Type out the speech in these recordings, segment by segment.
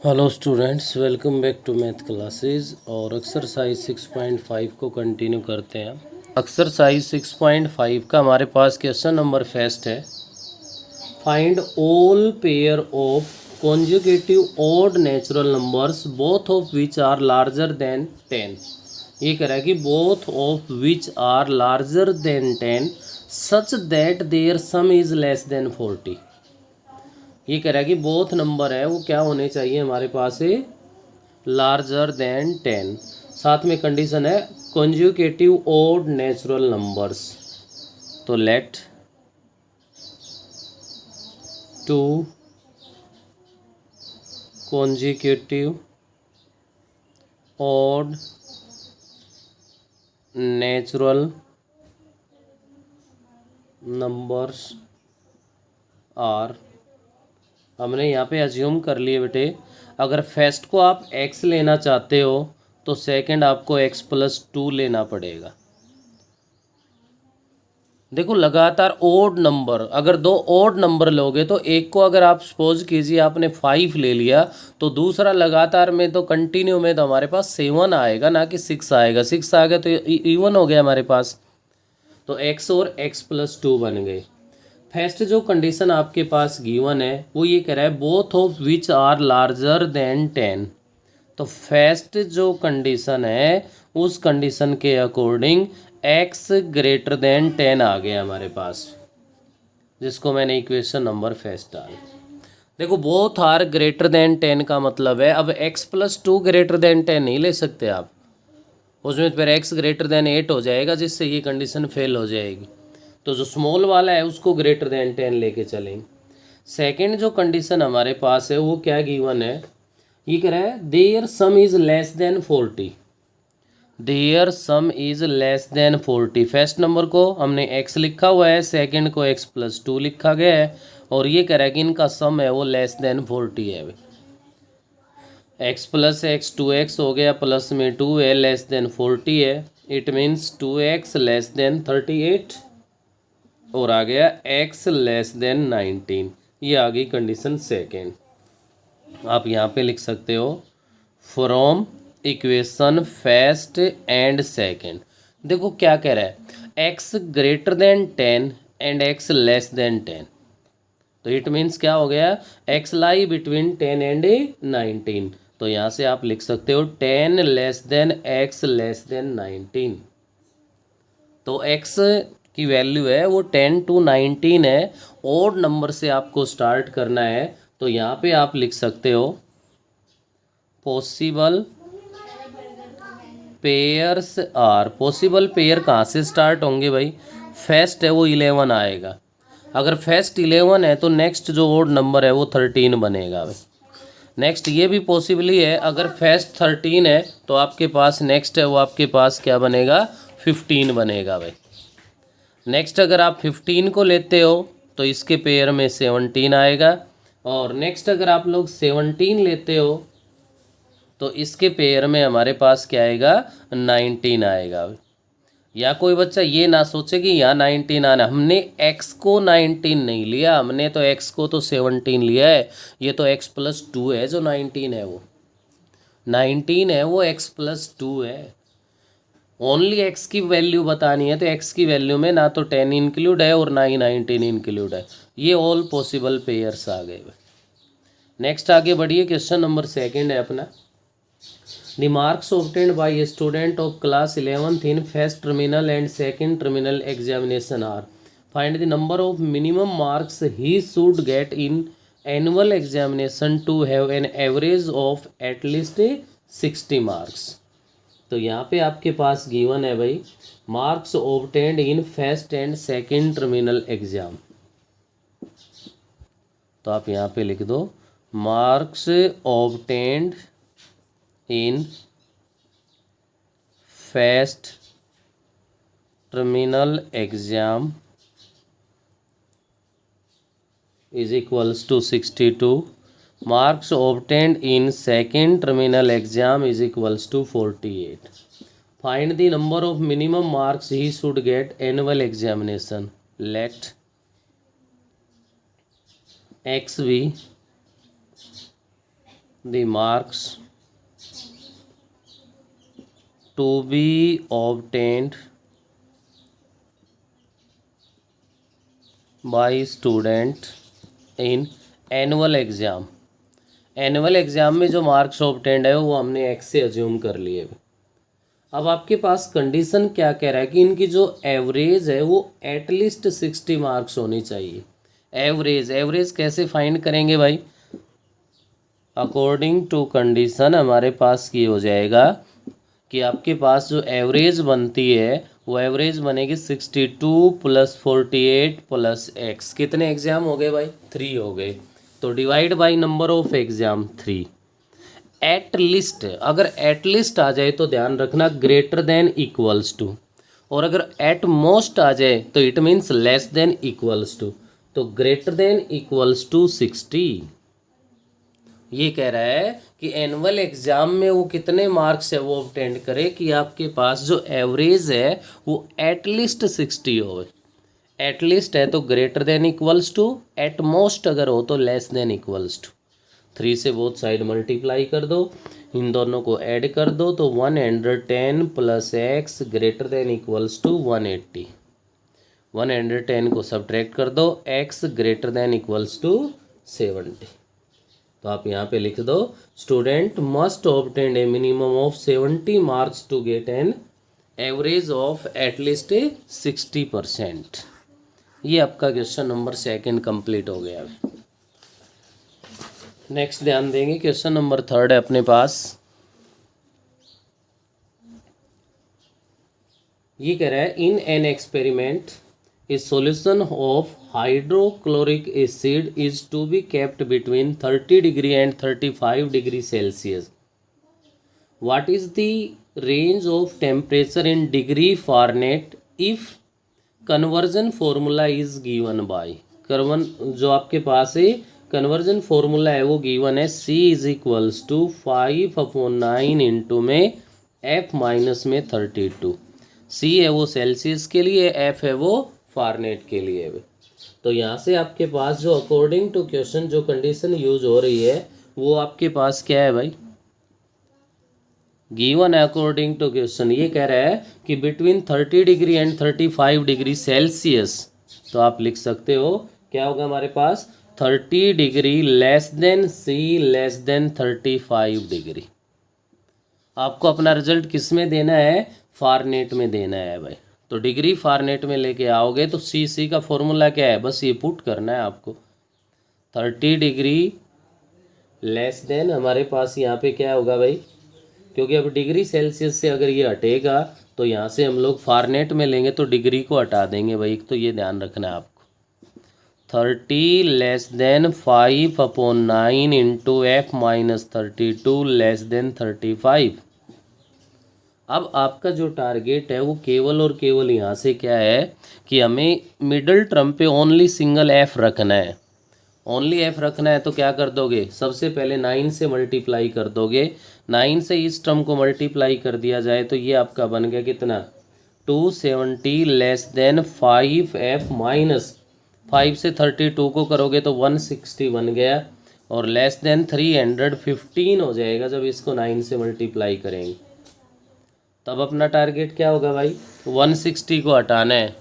Hello students, welcome back to math classes. और exercise 6.5 को continue करते हैं। एक्सरसाइज 6.5 का हमारे पास क्वेश्चन नंबर फर्स्ट है, find all pair of conjugative odd natural numbers both of which are larger than 10। ये कह रहा है कि both of which are larger than 10 such that their sum is less than 40। ये कह रहा है कि बोथ नंबर है वो क्या होने चाहिए हमारे पास है, लार्जर देन 10। साथ में कंडीशन है कॉन्जुगेटिव ओड नेचुरल नंबर्स। तो let two conjugative odd natural numbers are, हमने यहाँ पे अज्यूम कर लिए बेटे, अगर फर्स्ट को आप x लेना चाहते हो तो सेकंड आपको x+2 लेना पड़ेगा। देखो लगातार ओड नंबर, अगर दो ओड नंबर लोगे तो एक को अगर आप सपोज कीजिए आपने 5 ले लिया तो दूसरा लगातार में तो कंटिन्यू में तो हमारे पास 7 आएगा, ना कि 6 आएगा। 6 आ गया तो इवन हो गया हमारे पास, तो x और x+2 बन गए। फर्स्ट जो कंडीशन आपके पास गिवन है वो ये कह रहा है both of which are larger than 10। तो फर्स्ट जो कंडीशन है उस कंडीशन के अकॉर्डिंग x ग्रेटर देन 10 आ गया हमारे पास, जिसको मैंने इक्वेशन नंबर फर्स्ट डाल। देखो बोथ आर ग्रेटर देन 10 का मतलब है अब x+2 ग्रेटर देन 10 नहीं ले सकते आप, उसमें फिर x ग्रेटर देन 8 हो जाएगा, जिससे ये कंडीशन फेल हो जाएगी। तो जो स्मॉल वाला है उसको ग्रेटर देन 10 लेके चलेंगे। सेकंड जो कंडीशन हमारे पास है वो क्या गिवन है, ये कह रहा है their sum is less than 40। Their sum is less than 40। First number को हमने x लिखा हुआ है, सेकंड को x+2 लिखा गया है, और ये कह रहा है कि इनका सम है वो लेस देन 40 है। x+x 2x हो गया, प्लस में 2 है, लेस देन 40 है। It means 2x less than 38 और आ गया x लेस देन 19। ये आ गई कंडीशन सेकेंड। आप यहाँ पे लिख सकते हो from equation first and second. देखो क्या कह रहा है, x greater than 10 and x less then 10। तो इट मीन्स क्या हो गया, x लाई बिटवीन 10 एंड 19। तो यहाँ से आप लिख सकते हो 10 less than x less then 19। तो x की वैल्यू है वो 10 to 19 है। ओड नंबर से आपको स्टार्ट करना है, तो यहाँ पे आप लिख सकते हो possible pairs are. Possible pair कहाँ से स्टार्ट होंगे भाई, फर्स्ट है वो 11 आएगा। अगर फर्स्ट 11 है तो नेक्स्ट जो ओड नंबर है वो 13 बनेगा भाई। नेक्स्ट ये भी पॉसिबली है, अगर फर्स्ट 13 है तो आपके पास नेक्स्ट है वो आपके पास क्या बनेगा, 15 बनेगा भाई। नेक्स्ट अगर आप 15 को लेते हो तो इसके पेयर में 17 आएगा, और नेक्स्ट अगर आप लोग 17 लेते हो तो इसके पेयर में हमारे पास क्या आएगा, 19 आएगा। या कोई बच्चा ये ना सोचे कि यहाँ 19 आना, हमने x को 19 नहीं लिया, हमने तो x को तो 17 लिया है। ये तो x+2 है, जो 19 है वो 19 है, वो x+2 है। ओनली x की वैल्यू बतानी है तो x की वैल्यू में ना तो 10 इंक्लूड है और ना ही 19 इंक्लूड है। ये ऑल पॉसिबल पेयर्स आ गए। नेक्स्ट आगे बढ़िए, क्वेश्चन नंबर सेकंड है अपना। The marks obtained by a student of class 11th in first terminal and second terminal examination are, find the number of minimum marks he should get in annual examination to have an average of at least 60 marks। तो यहाँ पे आपके पास given है भाई marks obtained in first and second terminal exam. तो आप यहाँ पे लिख दो marks obtained in first terminal exam is equals to 62, marks obtained in second terminal exam is equals to 48। find the number of minimum marks he should get annual examination। let x be the marks to be obtained by student in annual exam। Annual exam में जो marks obtained है वो हमने x से assume कर लिए। अब आपके पास कंडीशन क्या कह रहा है कि इनकी जो एवरेज है वो एटलीस्ट 60 मार्क्स होनी चाहिए। एवरेज कैसे फाइंड करेंगे भाई? अकॉर्डिंग टू कंडीशन हमारे पास ये हो जाएगा कि आपके पास जो एवरेज बनती है वो एवरेज बनेगी 62 + 48 + x। कितने एग्ज़ाम हो गए भाई? 3 हो गए। तो divide by number of exam 3। At least, अगर एट लिस्ट आ जाए तो ध्यान रखना ग्रेटर देन इक्वल्स टू, और अगर एट मोस्ट आ जाए तो it means less than equals to. तो ग्रेटर देन इक्वल्स टू 60। ये कह रहा है कि एनुअल एग्जाम में वो कितने मार्क्स है वो ऑब्टेंड करे कि आपके पास जो एवरेज है वो एटलीस्ट 60 हो। एटलीस्ट है तो greater than equals to, at most अगर हो तो लेस देन इक्वल्स टू। 3 से बोथ साइड मल्टीप्लाई कर दो, इन दोनों को ऐड कर दो तो 110 + x greater than equals to 180। 110 को सब्ट्रैक्ट कर दो, x greater than equals to 70। तो आप यहाँ पे लिख दो student must obtain a minimum of 70 marks to get an average of at least 60%। ये आपका क्वेश्चन नंबर 2 कंप्लीट हो गया। नेक्स्ट ध्यान देंगे क्वेश्चन नंबर 3 है अपने पास। ये कह रहा है in an experiment A solution of hydrochloric acid is to be kept between 30 degree and 35 degree Celsius. What is the range of temperature in degree Fahrenheit if conversion formula is given by? जो आपके पास है conversion formula है वो given है C = 5/9 into में F minus में 32। C है वो सेल्सियस के लिए, F है वो फारेनहाइट के लिए। तो यहाँ से आपके पास जो अकॉर्डिंग टू क्वेश्चन जो कंडीशन यूज हो रही है वो आपके पास क्या है भाई? गिवन है अकॉर्डिंग टू क्वेश्चन। ये कह रहा है कि between 30 degree and 35 degree Celsius. तो आप लिख सकते हो क्या होगा हमारे पास? 30 degree less than C less than 35 degree. आपको अपना रिजल्ट किस में देना है? फारेनहाइट में देना है भाई। तो डिग्री फारेनहाइट में लेके आओगे तो C का फॉर्मूला क्या है? बस ये पुट करना है आपको। 30 डिग्री लेस देन हमारे पास यहाँ पे क्या होगा भाई? क्योंकि अब डिग्री सेल्सियस से अगर ये हटेगा तो यहाँ से हम लोग फारेनहाइट में लेंगे तो डिग्री को हटा देंगे भाई। तो ये ध्यान रखना है आपको। 30 less than 5/9 into F minus 32 less than 35। अब आपका जो टारगेट है वो केवल और केवल यहाँ से क्या है कि हमें मिडल टर्म पे ओनली सिंगल F रखना है। ओनली F रखना है तो क्या कर दोगे? सबसे पहले 9 से मल्टीप्लाई कर दोगे। 9 से इस टर्म को मल्टीप्लाई कर दिया जाए तो ये आपका बन गया कितना? 270 लेस देन 5F माइनस 5 से 32 को करोगे तो 160 बन गया, और लेस देन 315 हो जाएगा जब इसको 9 से मल्टीप्लाई करेंगे। तब अपना टारगेट क्या होगा भाई? 160 को हटाना है।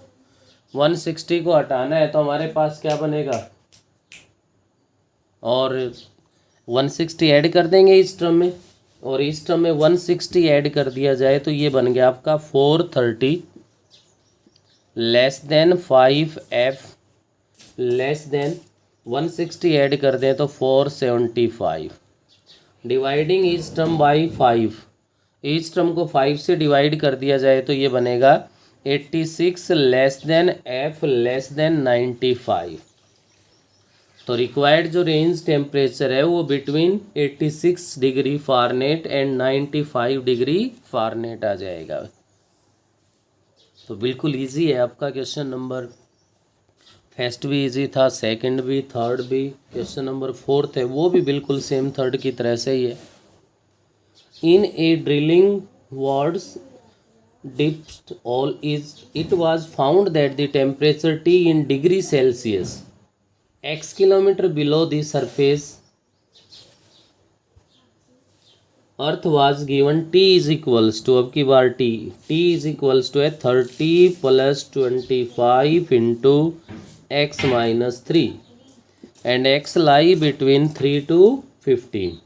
160 को हटाना है तो हमारे पास क्या बनेगा? और 160 ऐड कर देंगे इस टर्म में, और इस टर्म में 160 ऐड कर दिया जाए तो ये बन गया आपका 430 less than 5F less than 160 add कर दें तो 475। डिवाइडिंग इस टर्म बाई 5, इस टर्म को 5 से डिवाइड कर दिया जाए तो ये बनेगा 86 less than F less than 95। तो रिक्वायर्ड जो रेंज टेम्परेचर है वो between 86 degree Fahrenheit and 95 degree Fahrenheit आ जाएगा। तो बिल्कुल इजी है आपका क्वेश्चन नंबर। फर्स्ट भी इजी था, सेकंड भी, थर्ड भी। क्वेश्चन नंबर 4 है वो भी बिल्कुल सेम थर्ड की तरह से ही है। In a drilling was dipped all is it was found that the temperature T in degree Celsius x kilometer below the surface earth was given t is equals to, अब की बार t is equals to है 30 + 25 into x minus 3 and x lie between 3 to 15.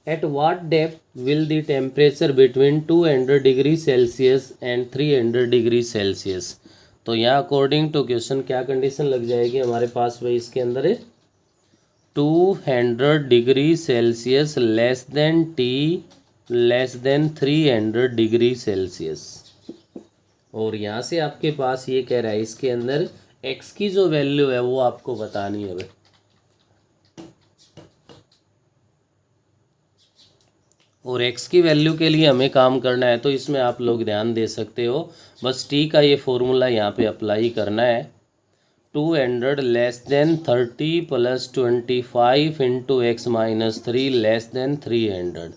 At what depth will the temperature between 200 degree Celsius and 300 degree Celsius? तो यहाँ according to question क्या condition लग जाएगी हमारे पास भाई, इसके अंदर है 200 degree Celsius less than T less than 300 degree Celsius. और यहाँ से आपके पास ये कह रहा है इसके अंदर x की जो वैल्यू है वो आपको बतानी है भाई। और x की वैल्यू के लिए हमें काम करना है, तो इसमें आप लोग ध्यान दे सकते हो, बस t का ये फॉर्मूला यहाँ पे अप्लाई करना है। 200 less than 30 + 25 into x minus 3 less than 300,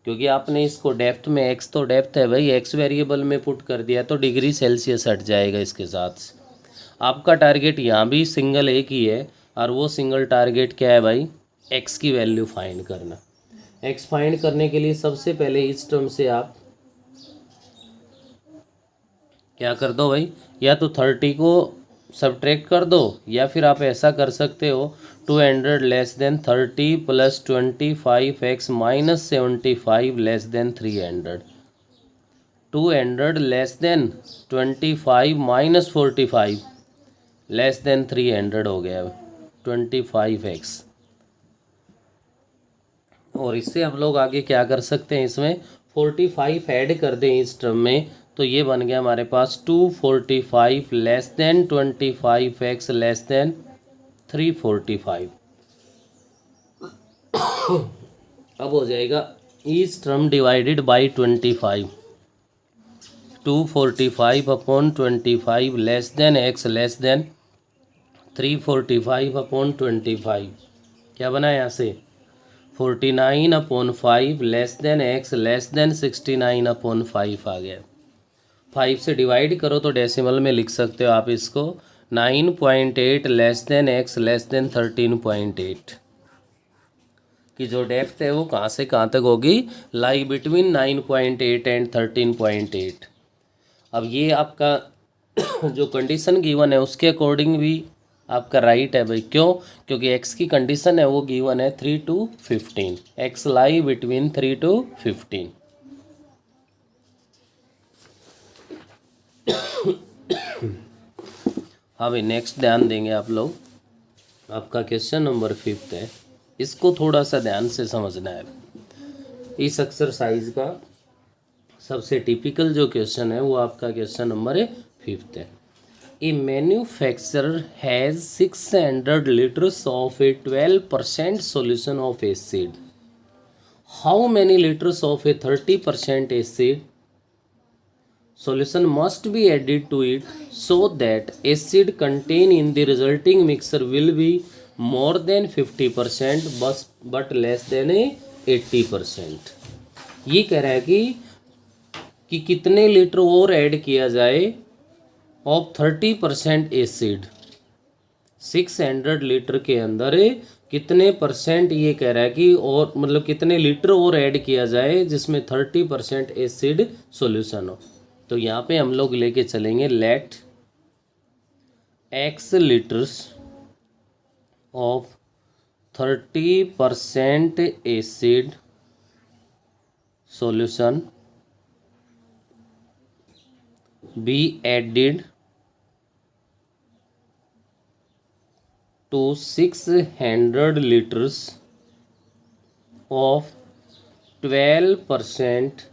क्योंकि आपने इसको डेप्थ में, x तो डेप्थ है भाई, x वेरिएबल में पुट कर दिया तो डिग्री सेल्सियस हट जाएगा इसके साथ। आपका टारगेट यहाँ भी सिंगल एक ही है, और वो सिंगल टारगेट क्या है भाई, x की वैल्यू फाइंड करना। x फाइंड करने के लिए सबसे पहले इस टर्म से आप क्या कर दो भाई, या तो 30 को सब्ट्रैक्ट कर दो, या फिर आप ऐसा कर सकते हो 200 less than 30 + 25 x minus 75 less than 300। 200 less than 25 minus 45 less than 300 हो गया 25x। और इससे हम लोग आगे क्या कर सकते हैं, इसमें 45 ऐड कर दें इस टर्म में, तो ये बन गया हमारे पास 245 less than 25x less than 345। अब हो जाएगा इस term divided by 25, 245 upon 25 less than x less then 345 upon 25, क्या बना यहाँ से 49 upon 5 less than x less then 69 upon 5 आ गया। 5 से डिवाइड करो तो डेसिमल में लिख सकते हो आप इसको 9.8 less than x less then 13.8 की जो डेप्थ है वो कहाँ से कहाँ तक होगी, लाई बिटवीन 9.8 एंड 13.8। अब ये आपका जो कंडीशन गिवन है उसके अकॉर्डिंग भी आपका राइट है भाई, क्यों, क्योंकि x की कंडीशन है वो गिवन है 3 to 15, x lie between 3 to 15। हाँ भाई नेक्स्ट ध्यान देंगे आप लोग, आपका क्वेश्चन नंबर 5 है, इसको थोड़ा सा ध्यान से समझना है। इस एक्सरसाइज का सबसे टिपिकल जो क्वेश्चन है वो आपका क्वेश्चन नंबर 5 है। A manufacturer has 600 liters of a 12% solution of acid. How many liters of a 30% acid solution must be added to it so that acid contained in the resulting mixture will be more than 50% but less than 80%? ये कह रहा है कि कितने litre और add किया जाए of 30% acid, 600 litre के अंदर कितने परसेंट, ये कह रहा है कि और मतलब कितने लीटर और ऐड किया जाए जिसमें 30% एसिड सॉल्यूशन हो। तो यहाँ पे हम लोग लेके चलेंगे let x litres of 30% acid solution be added to 600 liters of 12%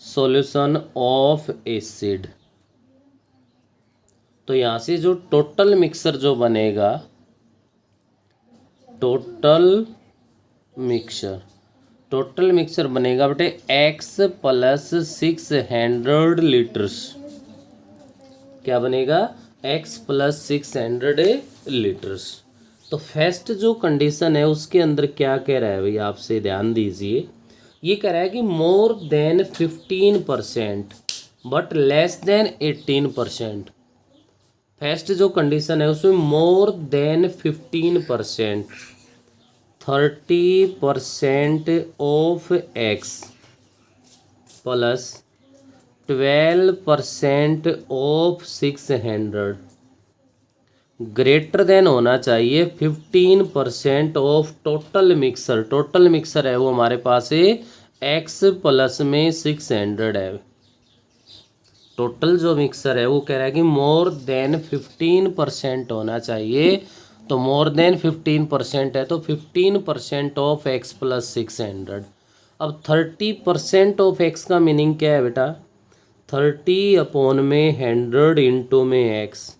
solution of acid। तो यहाँ से जो टोटल मिक्सर जो बनेगा, टोटल मिक्सर बनेगा बेटे x + 600 लीटर्स, क्या बनेगा x + 600 लीटर्स। तो फर्स्ट जो कंडीशन है उसके अंदर क्या कह रहा है भाई, आपसे ध्यान दीजिए, ये कह रहा है कि more than 15% but less then 18%। First जो कंडीशन है उसमें more than 15%, 30% of x plus 12% of 600 greater than होना चाहिए 15% of total mixer. Total mixer है वो हमारे पास है एक्स प्लस में 600 है। टोटल जो मिक्सर है वो कह रहा है कि मोर देन 15% होना चाहिए। तो मोर देन 15% है तो 15% ऑफ एक्स प्लस 600। अब 30% ऑफ एक्स का मीनिंग क्या है बेटा? 30 में 100 इंटू में एक्स।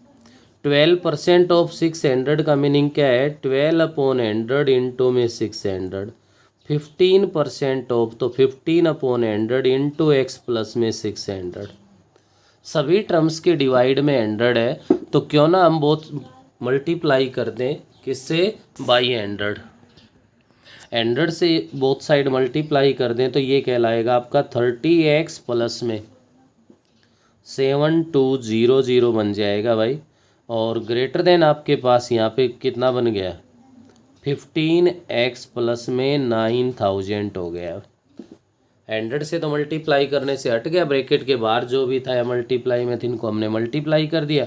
12% ऑफ 600 का मीनिंग क्या है? 12/100 इंटू में 600। 15% ऑफ तो 15/100 इंटू एक्स प्लस में 600। सभी टर्म्स के डिवाइड में 100 है तो क्यों ना हम बहुत मल्टीप्लाई कर दें किससे? बाई 100। 100 से बोथ साइड मल्टीप्लाई कर दें तो ये कहलाएगा आपका 30x प्लस में 7200 बन जाएगा भाई। और ग्रेटर देन आपके पास यहाँ पे कितना बन गया? 15x प्लस में 9000 हो गया। 100 से तो मल्टीप्लाई करने से हट गया, ब्रैकेट के बाहर जो भी था या मल्टीप्लाई में थी इनको हमने मल्टीप्लाई कर दिया।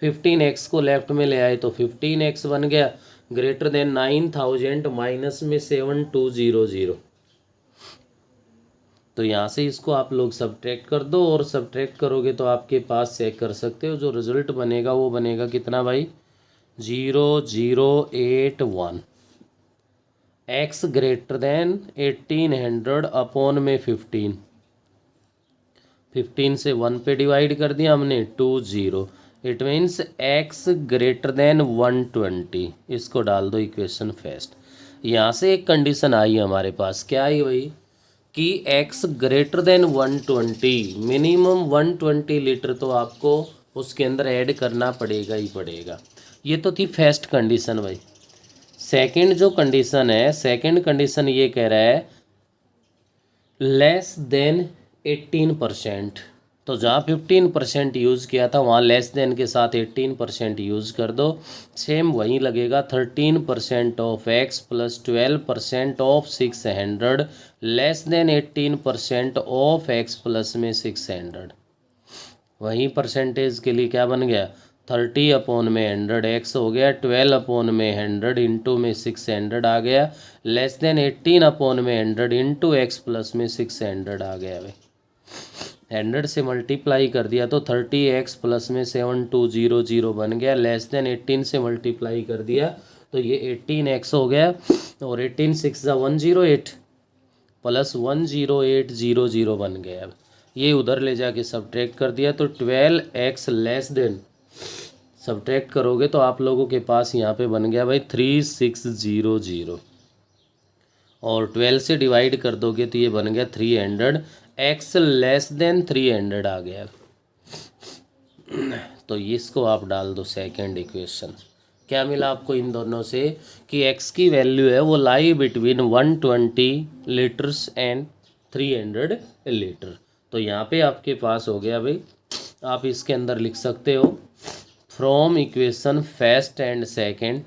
15x को लेफ्ट में ले आए तो 15x बन गया। ग्रेटर देन 9000 माइनस में 7200। तो यहाँ से इसको आप लोग सब्ट्रैक्ट कर दो और सब्ट्रैक्ट करोगे तो आपके पास चेक कर सकते हो जो रिजल्ट बनेगा वो बनेगा कितना भाई? 0081। एक्स ग्रेटर देन 1800 अपॉन में 15 से 1 पे डिवाइड कर दिया हमने 20। It means x greater than 120। इसको डाल दो इक्वेशन फर्स्ट। यहाँ से एक कंडीशन आई हमारे पास, क्या आई भाई? कि x greater then 120, minimum 120 litre तो आपको उसके अंदर ऐड करना पड़ेगा ही पड़ेगा। ये तो थी फर्स्ट कंडीशन भाई। सेकंड जो कंडीशन है, सेकंड कंडीशन ये कह रहा है लेस देन 18%। तो जहाँ 15% यूज़ किया था वहाँ लेस देन के साथ 18% यूज़ कर दो। सेम वहीं लगेगा 13% of x plus 12% of 600 less than 18% of x plus में 600। वहीं परसेंटेज के लिए क्या बन गया? 30/100 एक्स हो गया, 12/100 इंटू में 600 आ गया, less than 18/100 into x plus में 600 आ गया भाई। 100 से मल्टीप्लाई कर दिया तो 30x प्लस में 7200 बन गया, लेस देन 18 से मल्टीप्लाई कर दिया तो ये 18x हो गया और 18 6 108 प्लस 10800 बन गया। ये उधर ले जाके सब्ट्रैक्ट कर दिया तो 12x लेस देन, सब्ट्रैक्ट करोगे तो आप लोगों के पास यहाँ पे बन गया भाई 3600 और 12 से डिवाइड कर दोगे तो ये बन गया 300। एक्स लेस देन 300 आ गया। तो इसको आप डाल दो सेकेंड इक्वेशन। क्या मिला आपको इन दोनों से? कि x की वैल्यू है वो lie between 120 litres and 300 litre. तो यहाँ पे आपके पास हो गया भाई, आप इसके अंदर लिख सकते हो from equation first and second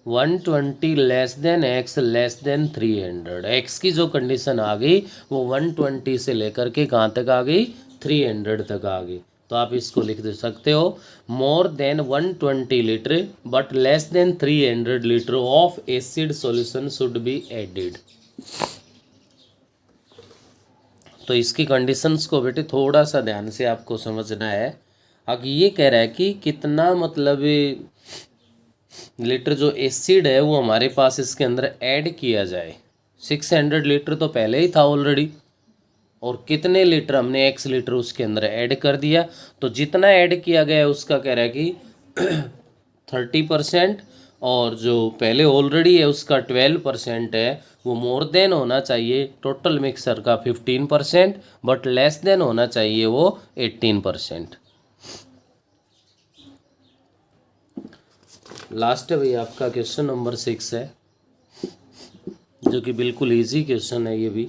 120 less than x less than 300। X की जो कंडीशन आ गई वो 120 से लेकर के कहाँ तक आ गई? 300 तक आ गई। तो आप इसको लिख दे सकते हो more than 120 litre but less than 300 litre of acid solution should be added. तो इसकी कंडीशंस को बेटे थोड़ा सा ध्यान से आपको समझना है। अब ये कह रहा है कि कितना मतलब लीटर जो एसिड है वो हमारे पास इसके अंदर ऐड किया जाए। 600 लीटर तो पहले ही था ऑलरेडी और कितने लीटर हमने x लीटर उसके अंदर ऐड कर दिया। तो जितना ऐड किया गया है उसका कह रहा है कि 30% और जो पहले ऑलरेडी है उसका 12% है वो मोर देन होना चाहिए टोटल मिक्सर का 15% बट लेस देन होना चाहिए वो 18%। लास्ट है भाई आपका क्वेश्चन नंबर 6 है जो कि बिल्कुल इजी क्वेश्चन है। ये भी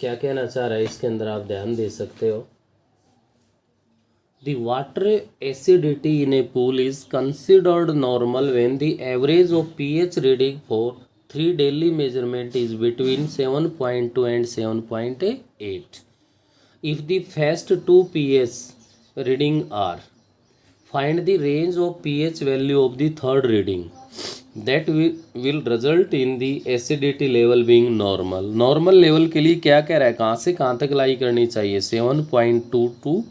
क्या कहना चाह रहा है इसके अंदर आप ध्यान दे सकते हो। The water acidity in a pool is considered normal when the average of pH reading for 3 daily measurement is between 7.2 and 7.8. If the first two pH reading are, find the range of pH value of the third reading. That will result in the acidity level being normal. Normal level के लिए क्या कह रहा है, कहाँ से कहाँ तक लाई करनी चाहिए, 7.2 टू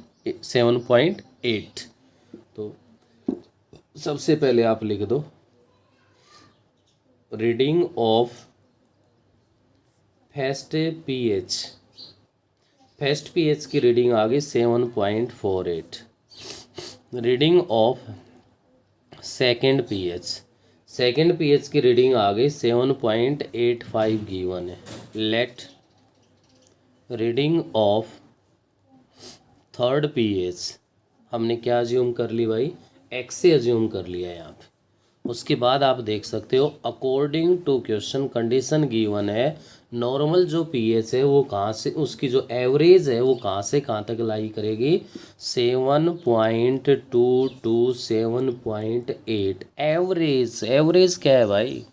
7.8. तो सबसे पहले आप लिख दो reading of first pH. First pH की रीडिंग आ गई 7.48. Reading of second pH. Second pH की रीडिंग आ गई 7.85 गिवन है. Let reading of third pH हमने क्या अज्यूम कर ली भाई, एक्स से अज्यूम कर लिया यहाँ पे. उसके बाद आप देख सकते हो according to question condition given है, नॉर्मल जो पीएच है वो कहाँ से, उसकी जो एवरेज है वो कहाँ से कहाँ तक लाई करेगी, 7.2 टू 7.8. एवरेज क्या है भाई,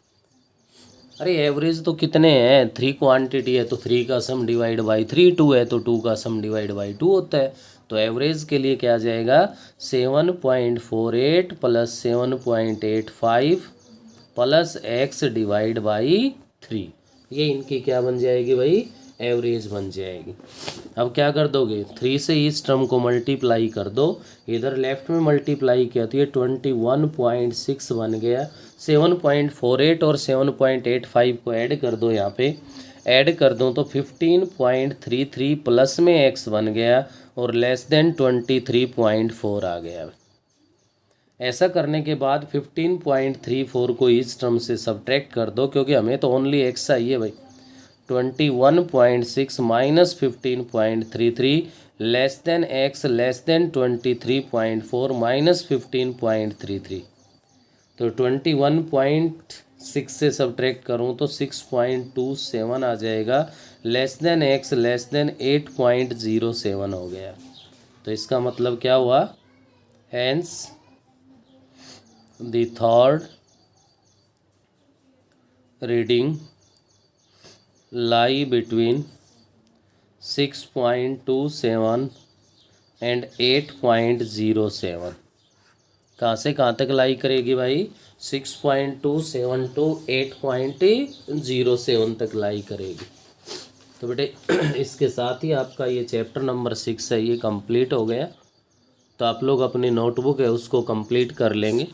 अरे एवरेज तो कितने हैं, 3 क्वांटिटी है तो 3 का सम डिवाइड बाई 3, 2 है तो 2 का सम डिवाइड बाई 2 होता है. तो एवरेज के लिए क्या आ जाएगा, 7.48 plus 7.85 plus x divide by 3. ये इनकी क्या बन जाएगी भाई, एवरेज बन जाएगी. अब क्या कर दोगे, 3 से इस टर्म को मल्टीप्लाई कर दो, इधर लेफ्ट में मल्टीप्लाई किया तो ये 21.6 बन गया. 7.48 और 7.85 को ऐड कर दो, यहाँ पे ऐड कर दो तो 15.33 प्लस में x बन गया और लेस देन 23.4 आ गया. ऐसा करने के बाद 15.34 को इस टर्म से सब्ट्रैक्ट कर दो, क्योंकि हमें तो ओनली x चाहिए भाई. 21.6 minus 15.33 less than x less then 23.4 minus 15.33. तो 21.6 से सब्ट्रैक्ट करूँ तो 6.27 आ जाएगा. Less than x less than 8.07 हो गया. तो इसका मतलब क्या हुआ, hence the third reading lie between 6.27 and 8.07. कहाँ से कहाँ तक लाई करेगी भाई, 6.27 टू 8.07 तक लाई करेगी. तो बेटे इसके साथ ही आपका ये चैप्टर नंबर 6 है ये कंप्लीट हो गया. तो आप लोग अपनी नोटबुक है उसको कंप्लीट कर लेंगे.